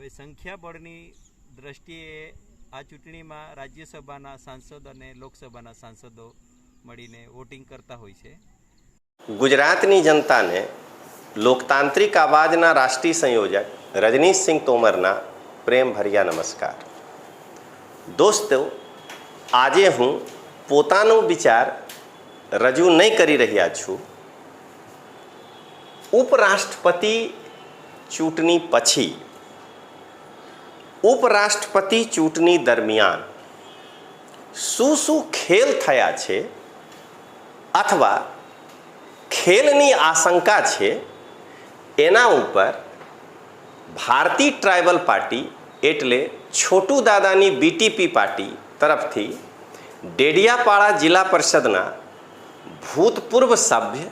હવે સંખ્યાબળની દ્રષ્ટિએ આ ચૂંટણીમાં રાજ્યસભાના સાંસદ અને લોકસભાના સાંસદો મળીને વોટિંગ કરતા હોય છે. ગુજરાતની જનતાને લોકતાંત્રિક આવાજના રાષ્ટ્રીય સંયોજક રજનીશસિંહ તોમરના પ્રેમભર્યા નમસ્કાર. દોસ્તો, આજે હું પોતાનો વિચાર રજૂ નહીં કરી રહ્યા છું. ઉપરાષ્ટ્રપતિ ચૂંટણી પછી ઉપરાષ્ટ્રપતિ ચૂંટણી દરમિયાન શું ખેલ થયા છે અથવા ખેલની આશંકા છે એના ઉપર ભારતીય ટ્રાઇબલ પાર્ટી એટલે છોટુ દાદાની બીટીપી પાર્ટી તરફથી ડેડિયાપાડા જિલ્લા પરિષદના ભૂતપૂર્વ સભ્ય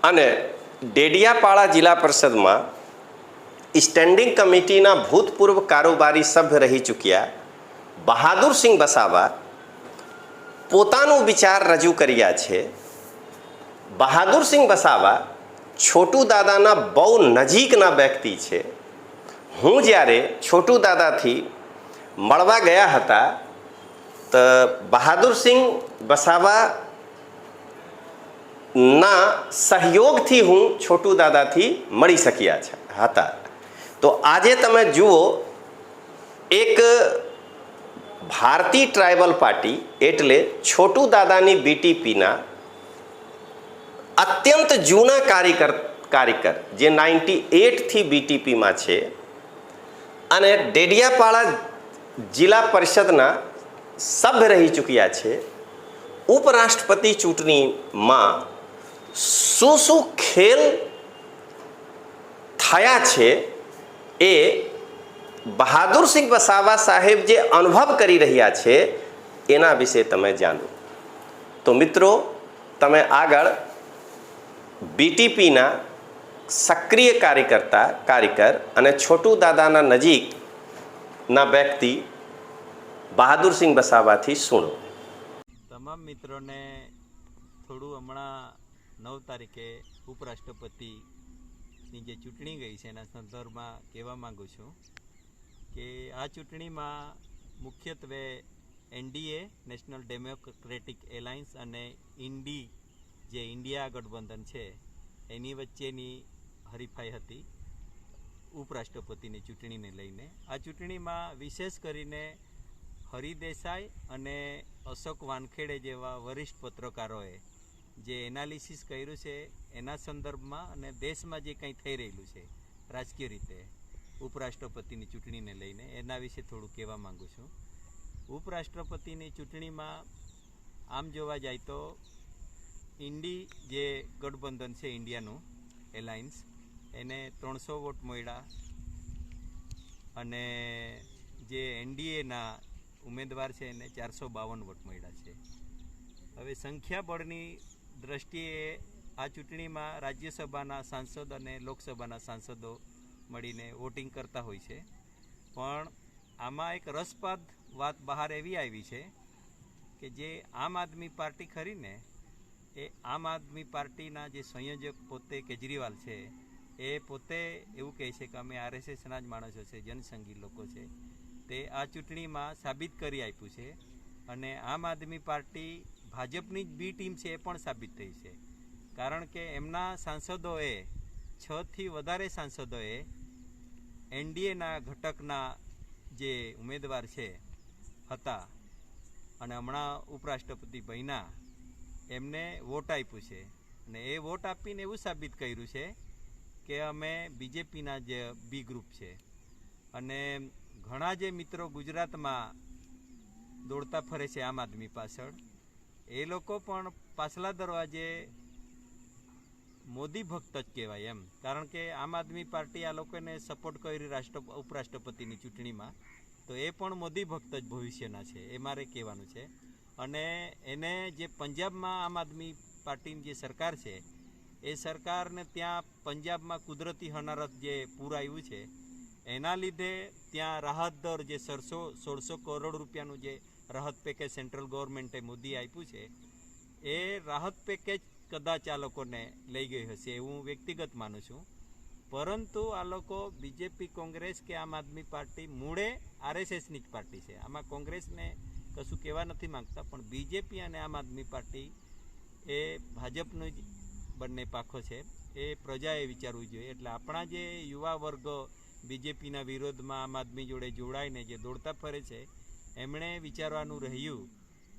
અને ડેડિયાપાડા જિલ્લા પરિષદમાં સ્ટેન્ડિંગ કમિટીના ભૂતપૂર્વ કારોબારી સભ્ય રહી ચૂક્યા બહાદુરસિંહ વસાવા પોતાનો વિચાર રજૂ કર્યા છે. બહાદુરસિંહ વસાવા છોટુ દાદાના બહુ નજીકના વ્યક્તિ છે. હું જ્યારે છોટુ દાદાથી મળવા ગયા હતા તો બહાદુરસિંહ વસાવાના સહયોગથી હું છોટુ દાદાથી મળી શક્યા હતા. તો આજે તમે જુઓ, એક ભારતીય ટ્રાઇબલ પાર્ટી એટલે છોટુ દાદાની બીટીપીના અત્યંત જૂના કાર્યકર જે 98થી બીટીપીમાં છે અને ડેડિયાપાડા જિલ્લા પરિષદના સભ્ય રહી ચૂક્યા છે. ઉપરાષ્ટ્રપતિ ચૂંટણીમાં શું ખેલ થયા છે એ બહાદુરસિંહ વસાવા સાહેબ જે અનુભવ કરી રહ્યા છે એના વિશે તમે જાણો. તો મિત્રો, તમે આગળ બીટીપીના સક્રિય કાર્યકર અને છોટુ દાદાના નજીકના વ્યક્તિ બહાદુરસિંહ વસાવાથી સુનો. તમામ મિત્રોને થોડું હમણાં 9 તારીખે ઉપરાષ્ટ્રપતિની જે ચૂંટણી ગઈ છે એના સંદર્ભમાં કહેવા માગું છું કે આ ચૂંટણીમાં મુખ્યત્વે એનડીએ નેશનલ ડેમોક્રેટિક એલાયન્સ અને ઇન્ડી જે ઇન્ડિયા ગઠબંધન છે એની વચ્ચેની હરીફાઈ હતી ઉપરાષ્ટ્રપતિની ચૂંટણીને લઈને. આ ચૂંટણીમાં વિશેષ કરીને હરિદેસાઈ અને અશોક વાનખેડે જેવા વરિષ્ઠ પત્રકારોએ જે એનાલિસિસ કર્યું છે એના સંદર્ભમાં અને દેશમાં જે કંઈ થઈ રહેલું છે રાજકીય રીતે ઉપરાષ્ટ્રપતિની ચૂંટણીને લઈને એના વિશે થોડું કહેવા માગું છું. ઉપરાષ્ટ્રપતિની ચૂંટણીમાં આમ જોવા જાય તો ઇન્ડી જે ગઠબંધન છે ઇન્ડિયાનું એલાયન્સ એને 300 વોટ મળ્યા અને જે એનડીએના ઉમેદવાર છે એને 452 વોટ મળ્યા છે. હવે સંખ્યાબળની દ્રષ્ટિએ આ ચૂંટણીમાં રાજ્યસભાના સાંસદ અને લોકસભાના સાંસદો મળીને વોટિંગ કરતા હોય છે. પણ આમાં એક રસપ્રદ વાત બહાર એવી આવી છે કે જે આમ આદમી પાર્ટી ખરીને એ આમ આદમી પાર્ટીના જે સંયોજક પોતે કેજરીવાલ છે એ પોતે એવું કહે છે કે અમે આરએસએસના જ માણસો છે, જનસંઘી લોકો છે. તે આ ચૂંટણીમાં સાબિત કરી આપ્યું છે અને આમ આદમી પાર્ટી ભાજપની જ બી ટીમ છે એ પણ સાબિત થઈ છે. કારણ કે એમના સાંસદોએ 6થી વધારે સાંસદોએ એનડીએના ઘટકના જે ઉમેદવાર છે હતા અને હમણાં ઉપરાષ્ટ્રપતિ બન્યા એમને વોટ આપ્યું છે અને એ વોટ આપીને એવું સાબિત કર્યું છે કે અમે બીજેપીના જ બી ગ્રુપ છે. અને ઘણા જે મિત્રો ગુજરાતમાં દોડતા ફરે છે આમ આદમી પાછળ, એ લોકો પણ પાછલા દરવાજે મોદી ભક્ત જ કહેવાય એમ. કારણ કે આમ આદમી પાર્ટી આ લોકોને સપોર્ટ કરી ઉપરાષ્ટ્રપતિની ચૂંટણીમાં, તો એ પણ મોદી ભક્ત જ ભવિષ્યના છે એ મારે કહેવાનું છે. અને એને જે પંજાબમાં આમ આદમી પાર્ટીની જે સરકાર છે એ સરકારને ત્યાં પંજાબમાં કુદરતી હોનારત જે પૂર આવ્યું છે એના લીધે ત્યાં રાહત દર જે 1600 કરોડ રૂપિયાનું જે રાહત પેકેજ સેન્ટ્રલ ગવર્મેન્ટે મોદી આપ્યું છે એ રાહત પેકેજ કદાચ આ લોકોને લઈ ગઈ હશે એવું વ્યક્તિગત માનું છું. પરંતુ આ લોકો બીજેપી, કોંગ્રેસ કે આમ આદમી પાર્ટી મૂળે આરએસએસની જ પાર્ટી છે. આમાં કોંગ્રેસને કશું કહેવા નથી માંગતા, પણ બીજેપી અને આમ આદમી પાર્ટી એ ભાજપનો જ બંને પાખો છે. એ પ્રજાએ વિચારવું જોઈએ. એટલે આપણા જે યુવા વર્ગ બીજેપીના વિરોધમાં આમ આદમી જોડે જોડાઈને જે દોડતા ફરે છે, એમણે વિચારવાનું રહ્યું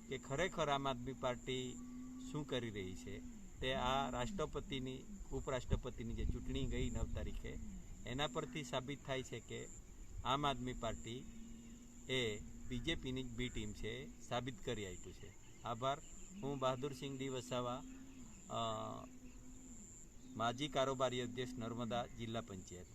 કે ખરેખર આમ આદમી પાર્ટી શું કરી રહી છે. તે આ રાષ્ટ્રપતિની, ઉપરાષ્ટ્રપતિની જે ચૂંટણી ગઈ 9 તારીખે, એના પરથી સાબિત થાય છે કે આમ આદમી પાર્ટી એ બીજેપીની જ બી ટીમ છે, સાબિત કરી આપ્યું છે. આભાર. હું બહાદુરસિંહ ડી વસાવા, માજી કારોબારી અધ્યક્ષ, નર્મદા જિલ્લા પંચાયત.